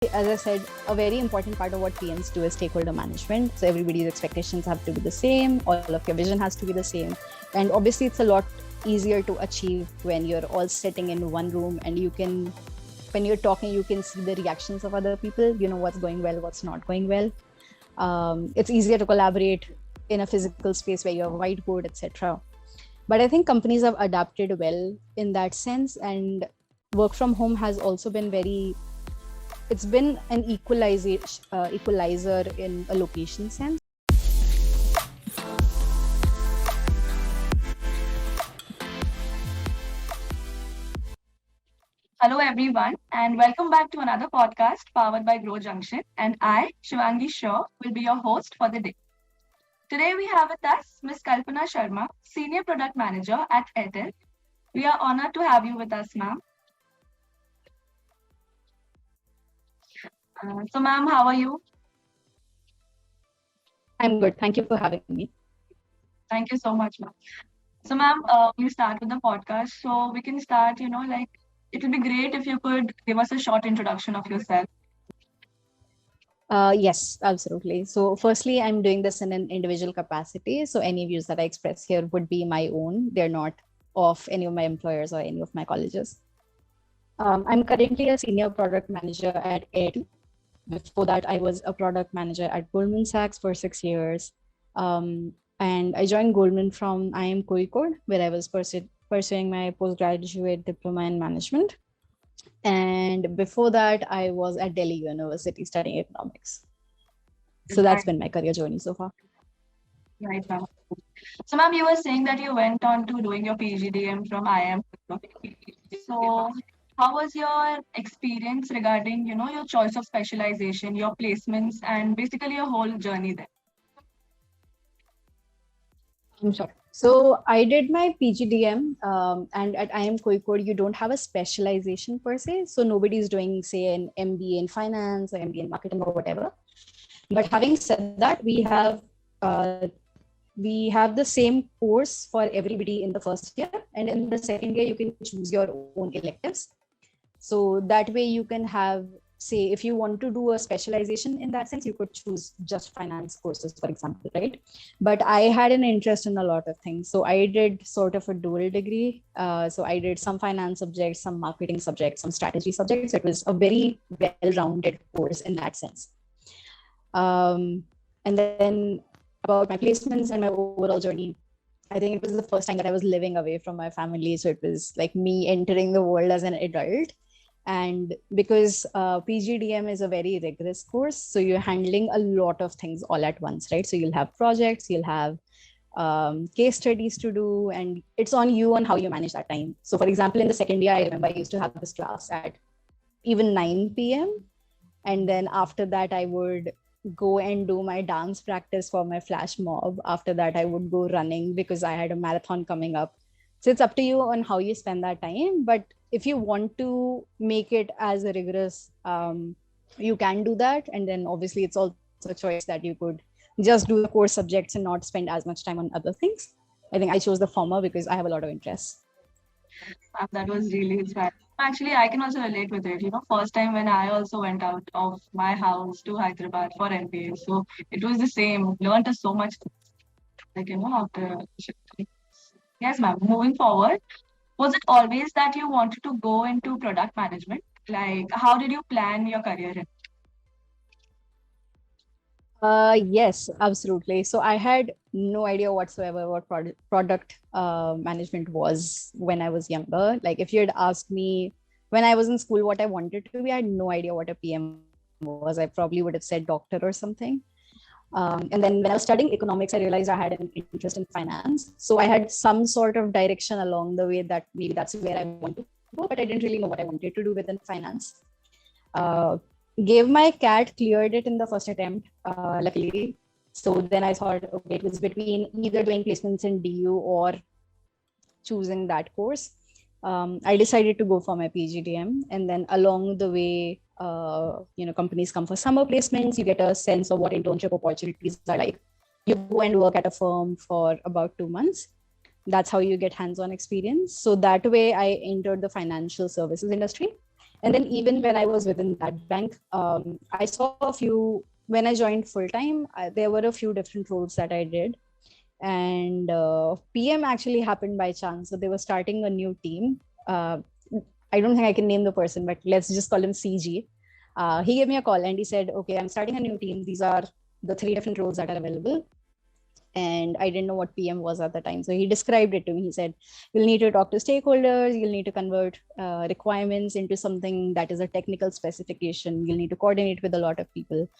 as I said, a very important part of what PMs do is stakeholder management. So everybody's expectations have to be the same. All of your vision has to be the same. And obviously, it's a lot easier to achieve when you're all sitting in one room and when you're talking, you can see the reactions of other people. You know what's going well, what's not going well. It's easier to collaborate in a physical space where you have a whiteboard, etc. But I think companies have adapted well in that sense, and work from home has also been it's been an equalizer in a location sense. Hello, everyone, and welcome back to another podcast powered by GrowJunction. And I, Shivangi Shaw, will be your host for the day. Today, we have with us Ms. Kalpana Sharma, Senior Product Manager at Airtel. We are honored to have you with us, ma'am. So, ma'am, how are you? I'm good. Thank you for having me. Thank you so much, ma'am. So, ma'am, we'll start with the podcast. So, we can start, it would be great if you could give us a short introduction of yourself. Yes, absolutely. So firstly, I'm doing this in an individual capacity. So any views that I express here would be my own. They're not of any of my employers or any of my colleges. I'm currently a senior product manager at Airtel. Before that, I was a product manager at Goldman Sachs for 6 years. And I joined Goldman from IIM Kozhikode, where I was pursuing my postgraduate diploma in management. And before that, I was at Delhi University studying economics. So that's been my career journey so far. Right, ma'am. So, ma'am, you were saying that you went on to doing your PGDM from IIM. So, how was your experience regarding, your choice of specialization, your placements, and basically your whole journey there? I'm sure. So I did my PGDM, and at IIM Kozhikode, you don't have a specialization per se. So nobody's doing, say, an MBA in finance or MBA in marketing or whatever. But having said that, we have the same course for everybody in the first year, and in the second year, you can choose your own electives. So that way you can have, say, if you want to do a specialization in that sense, you could choose just finance courses, for example, right? But I had an interest in a lot of things. So I did sort of a dual degree. So I did some finance subjects, some marketing subjects, some strategy subjects. It was a very well-rounded course in that sense. And then about my placements and my overall journey, I think it was the first time that I was living away from my family. So it was like me entering the world as an adult. And because PGDM is a very rigorous course, so you're handling a lot of things all at once, right? So you'll have projects, you'll have case studies to do, and it's on you on how you manage that time. So for example, in the second year, I remember I used to have this class at even 9 p.m. And then after that, I would go and do my dance practice for my flash mob. After that, I would go running because I had a marathon coming up. So it's up to you on how you spend that time. But if you want to make it as a rigorous, you can do that. And then obviously it's also a choice that you could just do the core subjects and not spend as much time on other things. I think I chose the former because I have a lot of interests. That was really inspiring. Actually, I can also relate with it. First time when I also went out of my house to Hyderabad for MBA. So it was the same. Learned so much, after. Yes, ma'am. Moving forward, was it always that you wanted to go into product management? Like, how did you plan your career in? Yes, absolutely. So I had no idea whatsoever what product management was when I was younger. Like if you had asked me when I was in school what I wanted to be, I had no idea what a PM was. I probably would have said doctor or something. And then when I was studying economics, I realized I had an interest in finance. So I had some sort of direction along the way that maybe that's where I want to go, but I didn't really know what I wanted to do within finance. Gave my CAT, cleared it in the first attempt, luckily. So then I thought, okay, it was between either doing placements in DU or choosing that course. I decided to go for my PGDM, and then along the way, companies come for summer placements. You get a sense of what internship opportunities are like. You go and work at a firm for about 2 months. That's how you get hands-on experience. So that way I entered the financial services industry. And then even when I was within that bank, I saw a few, when I joined full-time, there were a few different roles that I did. And PM actually happened by chance. So they were starting a new team. I don't think I can name the person, but let's just call him CG. He gave me a call and he said, okay, I'm starting a new team. These are the 3 different roles that are available. And I didn't know what PM was at the time. So he described it to me. He said, you'll need to talk to stakeholders, you'll need to convert requirements into something that is a technical specification, you'll need to coordinate with a lot of people.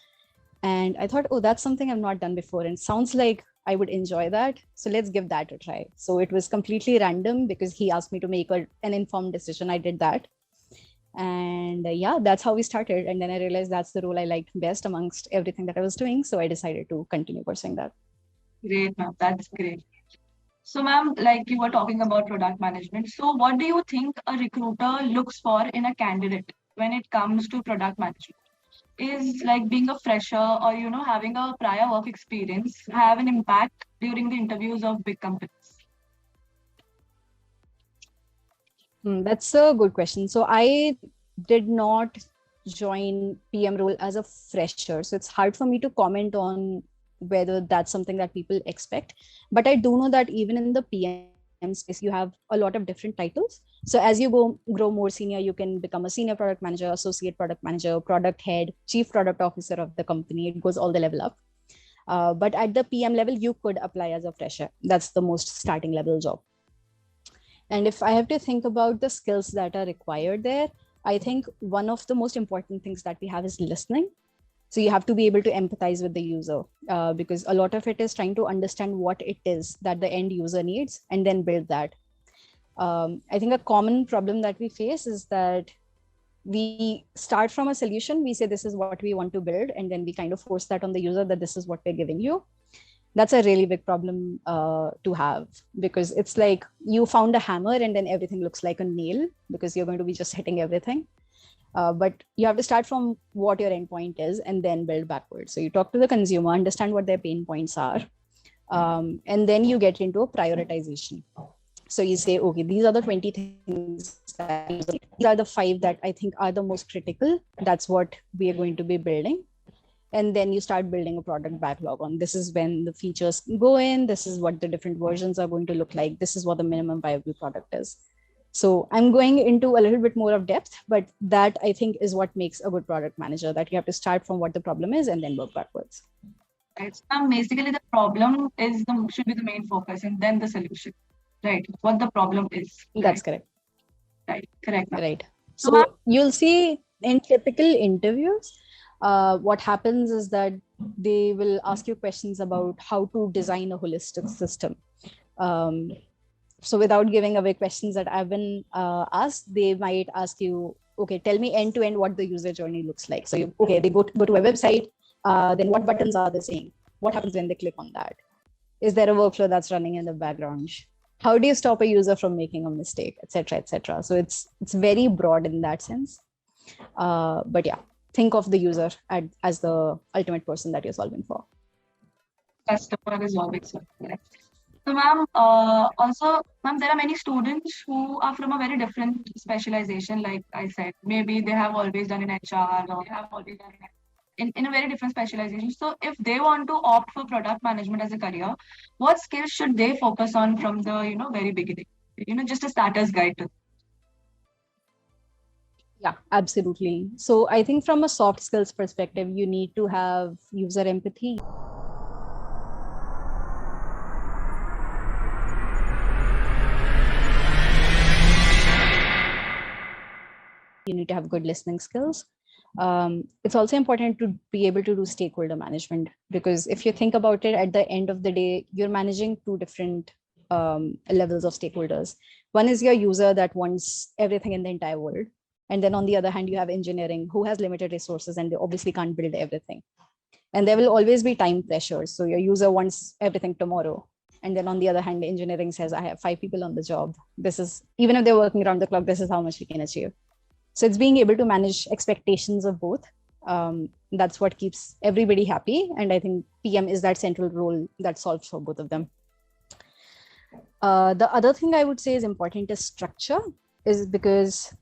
And I thought, oh, that's something I've not done before. And sounds like I would enjoy that. So let's give that a try. So it was completely random because he asked me to make an informed decision. I did that. And yeah, that's how we started. And then I realized that's the role I liked best amongst everything that I was doing. So I decided to continue pursuing that. Great, ma'am. That's great. So, ma'am, like you were talking about product management. So, what do you think a recruiter looks for in a candidate when it comes to product management? Is like being a fresher or, having a prior work experience have an impact during the interviews of big companies? That's a good question. So I did not join PM role as a fresher. So it's hard for me to comment on whether that's something that people expect. But I do know that even in the PM space, you have a lot of different titles. So as you grow more senior, you can become a senior product manager, associate product manager, product head, chief product officer of the company. It goes all the level up. But at the PM level, you could apply as a fresher. That's the most starting level job. And if I have to think about the skills that are required there, I think one of the most important things that we have is listening. So you have to be able to empathize with the user because a lot of it is trying to understand what it is that the end user needs and then build that. I think a common problem that we face is that we start from a solution, we say this is what we want to build, and then we kind of force that on the user that this is what we're giving you. That's a really big problem to have because it's like you found a hammer and then everything looks like a nail because you're going to be just hitting everything. But you have to start from what your endpoint is and then build backwards. So you talk to the consumer, understand what their pain points are, and then you get into a prioritization. So you say, okay, these are the 20 things, these are the 5 that I think are the most critical. That's what we are going to be building. And then you start building a product backlog on this is when the features go in, this is what the different versions are going to look like, this is what the minimum viable product is. So I'm going into a little bit more of depth, but that I think is what makes a good product manager, that you have to start from what the problem is and then work backwards. Right. So basically the problem is should be the main focus and then the solution, right? What the problem is. Right? That's correct. Right, correct. Right. So you'll see in typical interviews, what happens is that they will ask you questions about how to design a holistic system. So without giving away questions that I've been asked, they might ask you, okay, tell me end to end what the user journey looks like. So they go to a website, then what buttons are they saying? What happens when they click on that? Is there a workflow that's running in the background? How do you stop a user from making a mistake, et cetera, et cetera? So it's very broad in that sense. But yeah, think of the user as the ultimate person that you're solving for. Customer is always correct. So, ma'am, also, ma'am, there are many students who are from a very different specialization. Like I said, maybe they have always done in HR or they have always done in a very different specialization. So, if they want to opt for product management as a career, what skills should they focus on from the very beginning? Just a starter's guide to. Yeah, absolutely. So I think from a soft skills perspective, you need to have user empathy. You need to have good listening skills. It's also important to be able to do stakeholder management, because if you think about it, at the end of the day, you're managing 2 different levels of stakeholders. One is your user that wants everything in the entire world. And then on the other hand, you have engineering who has limited resources and they obviously can't build everything. And there will always be time pressures. So your user wants everything tomorrow. And then on the other hand, engineering says, I have 5 people on the job. This is, even if they're working around the clock, this is how much we can achieve. So it's being able to manage expectations of both. That's what keeps everybody happy. And I think PM is that central role that solves for both of them. The other thing I would say is important is structure, is because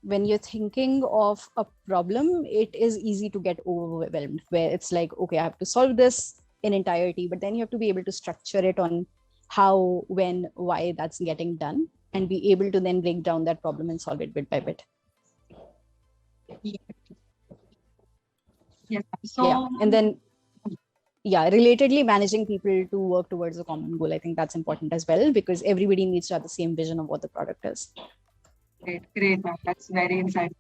when you're thinking of a problem, it is easy to get overwhelmed, where it's like, okay, I have to solve this in entirety, but then you have to be able to structure it on how, when, why that's getting done, and be able to then break down that problem and solve it bit by bit. Yes. So yeah, and then relatedly, managing people to work towards a common goal, I think that's important as well, because everybody needs to have the same vision of what the product is. Great, ma'am. That's very insightful.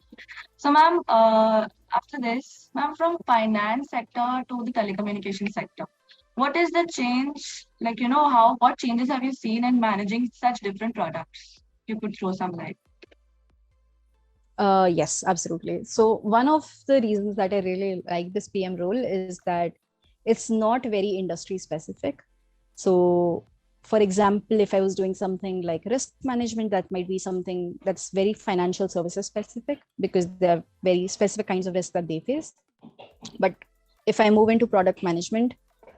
So, ma'am, after this, ma'am, from finance sector to the telecommunication sector, what is the change? Like, what changes have you seen in managing such different products? You could throw some light. Yes, absolutely. So one of the reasons that I really like this PM role is that it's not very industry specific. So for example, if I was doing something like risk management, that might be something that's very financial services specific, because there are very specific kinds of risks that they face. But if I move into product management,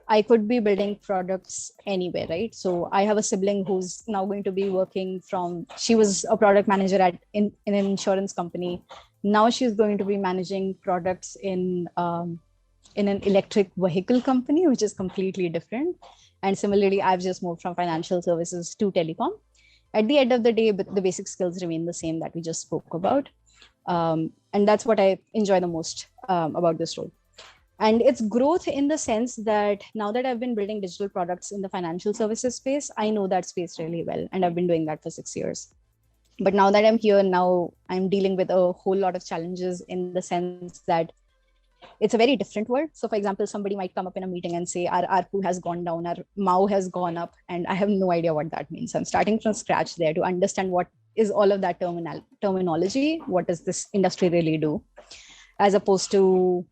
I could be building products anywhere, right? So I have a sibling who's now going to be working she was a product manager in an insurance company. Now she's going to be managing products in an electric vehicle company, which is completely different. And similarly, I've just moved from financial services to telecom. At the end of the day, but the basic skills remain the same that we just spoke about. And that's what I enjoy the most about this role. And it's growth in the sense that now that I've been building digital products in the financial services space, I know that space really well. And I've been doing that for 6 years. But now that I'm here, now I'm dealing with a whole lot of challenges in the sense that it's a very different world. So for example, somebody might come up in a meeting and say, our ARPU has gone down, our MAU has gone up, and I have no idea what that means. So I'm starting from scratch there to understand what is all of that terminology. What does this industry really do? As opposed to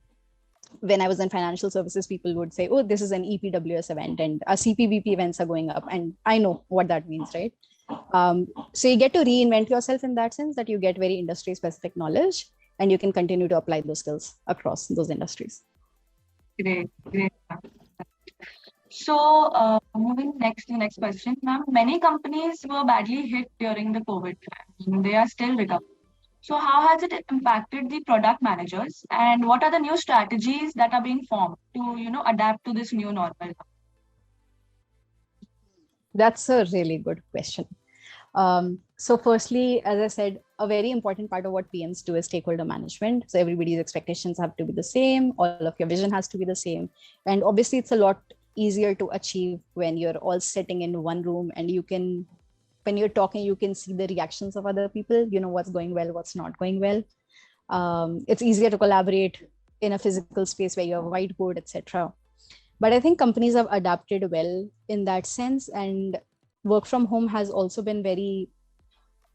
when I was in financial services, people would say, oh, this is an EPWS event and our CPBP events are going up. And I know what that means, right? So you get to reinvent yourself in that sense, that you get very industry specific knowledge and you can continue to apply those skills across those industries. Great. So moving next to the next question, ma'am, many companies were badly hit during the COVID and they are still recovering. So how has it impacted the product managers, and what are the new strategies that are being formed to, adapt to this new normal? That's a really good question. So firstly, as I said, a very important part of what PMs do is stakeholder management. So everybody's expectations have to be the same. All of your vision has to be the same. And obviously it's a lot easier to achieve when you're all sitting in one room and when you're talking, you can see the reactions of other people, what's going well, what's not going well. It's easier to collaborate in a physical space where you have a whiteboard, etc. But I think companies have adapted well in that sense, and work from home has also been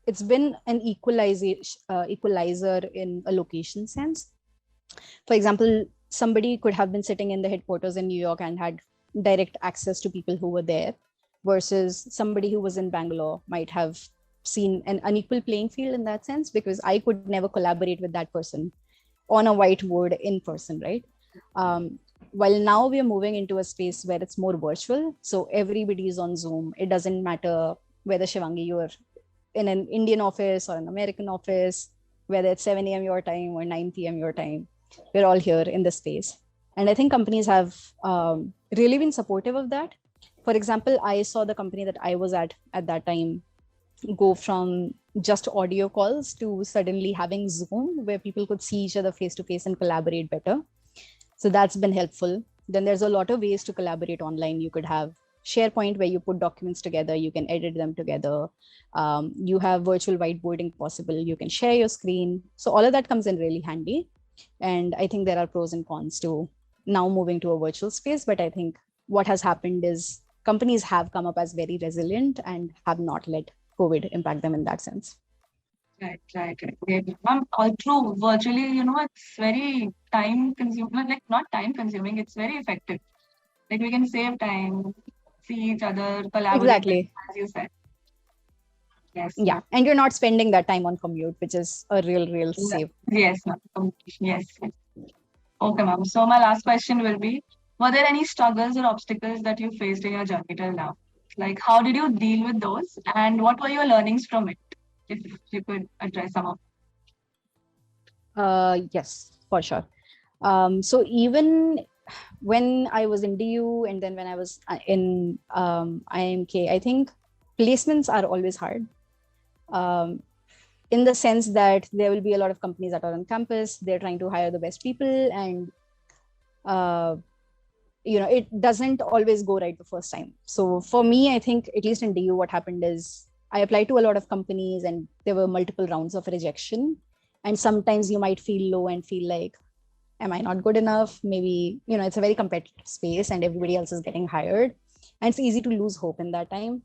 it's been an equalizer in a location sense. For example, somebody could have been sitting in the headquarters in New York and had direct access to people who were there, versus somebody who was in Bangalore might have seen an unequal playing field in that sense, because I could never collaborate with that person on a whiteboard in person, right? While now we are moving into a space where it's more virtual. So everybody is on Zoom. It doesn't matter whether, Shivangi, you're in an Indian office or an American office, whether it's 7 a.m. your time or 9 p.m. your time, we're all here in this space. And I think companies have really been supportive of that. For example, I saw the company that I was at that time go from just audio calls to suddenly having Zoom, where people could see each other face to face and collaborate better. So that's been helpful. Then there's a lot of ways to collaborate online. You could have SharePoint where you put documents together, you can edit them together. You have virtual whiteboarding possible. You can share your screen. So all of that comes in really handy. And I think there are pros and cons to now moving to a virtual space. But I think what has happened is companies have come up as very resilient and have not let COVID impact them in that sense. Right. All true. Virtually, it's very time consuming, like not time consuming, it's very effective. Like we can save time, see each other, collaborate, exactly, as you said. Yes. Yeah. And you're not spending that time on commute, which is a real save. Yes. Yes. Okay, ma'am. So my last question will be, were there any struggles or obstacles that you faced in your journey till now? Like, how did you deal with those? And what were your learnings from it? If you could address some of them. Yes, for sure. So even when I was in DU and then when I was in IMK, I think placements are always hard. In the sense that there will be a lot of companies that are on campus, they're trying to hire the best people, and it doesn't always go right the first time. So for me, I think at least in DU, what happened is I applied to a lot of companies and there were multiple rounds of rejection. And sometimes you might feel low and feel like, am I not good enough? Maybe, it's a very competitive space and everybody else is getting hired. And it's easy to lose hope in that time.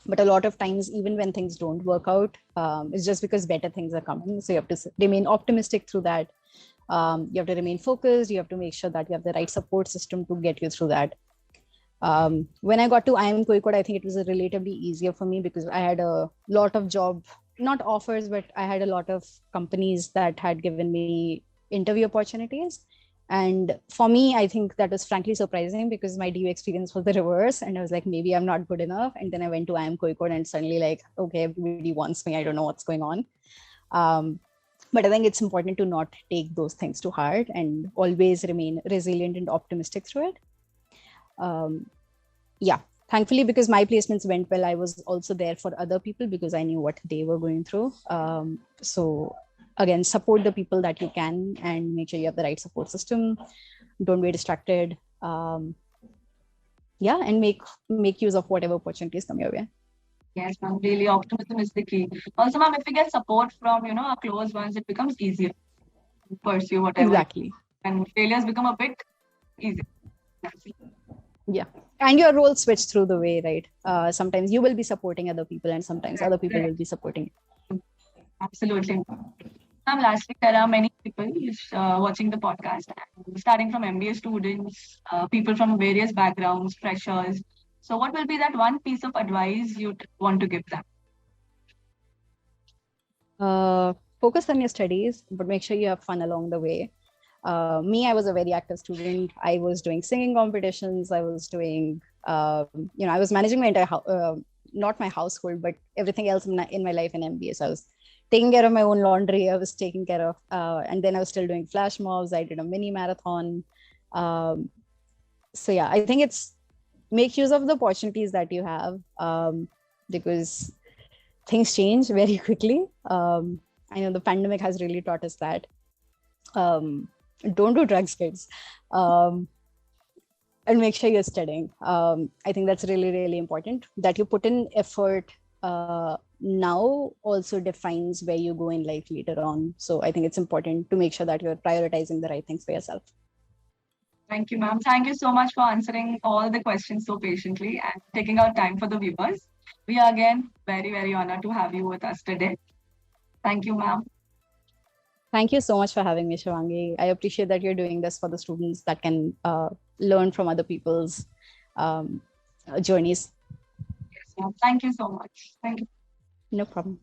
But a lot of times, even when things don't work out, it's just because better things are coming. So you have to remain optimistic through that. You have to remain focused. You have to make sure that you have the right support system to get you through that. When I got to IIM Kozhikode, I think it was relatively easier for me because I had a lot of job, not offers, but I had a lot of companies that had given me interview opportunities. And for me, I think that was frankly surprising because my DU experience was the reverse. And I was like, maybe I'm not good enough. And then I went to IIM Kozhikode and suddenly like, okay, everybody wants me. I don't know what's going on. But I think it's important to not take those things to heart and always remain resilient and optimistic through it. Yeah, thankfully, because my placements went well, I was also there for other people because I knew what they were going through. So again, support the people that you can and make sure you have the right support system. Don't be distracted. And make use of whatever opportunities come your way. Yes, ma'am. Really, optimism is the key. Also, ma'am, if we get support from, our close ones, it becomes easier to pursue whatever. Exactly. And failures become a bit easier. Yeah. And your role switch through the way, right? Sometimes you will be supporting other people and sometimes other people will be supporting you. Absolutely. Lastly, there are many people watching the podcast, starting from MBA students, people from various backgrounds, freshers. So what will be that one piece of advice you'd want to give them? Focus on your studies, but make sure you have fun along the way. Me, I was a very active student. I was doing singing competitions. I was doing, I was managing my entire, not my household, but everything else in my life in MBA. So I was taking care of my own laundry. I was taking care of, and then I was still doing flash mobs. I did a mini marathon. So yeah, I think it's make use of the opportunities that you have because things change very quickly. I know the pandemic has really taught us that. Don't do drugs, kids. And make sure you're studying. I think that's really, really important that you put in effort now also defines where you go in life later on. So I think it's important to make sure that you're prioritizing the right things for yourself. Thank you, ma'am. Thank you so much for answering all the questions so patiently and taking out time for the viewers. We are again very, very honored to have you with us today. Thank you, ma'am. Thank you so much for having me, Shivangi. I appreciate that you're doing this for the students that can learn from other people's journeys. Yes, ma'am. Thank you so much. Thank you. No problem.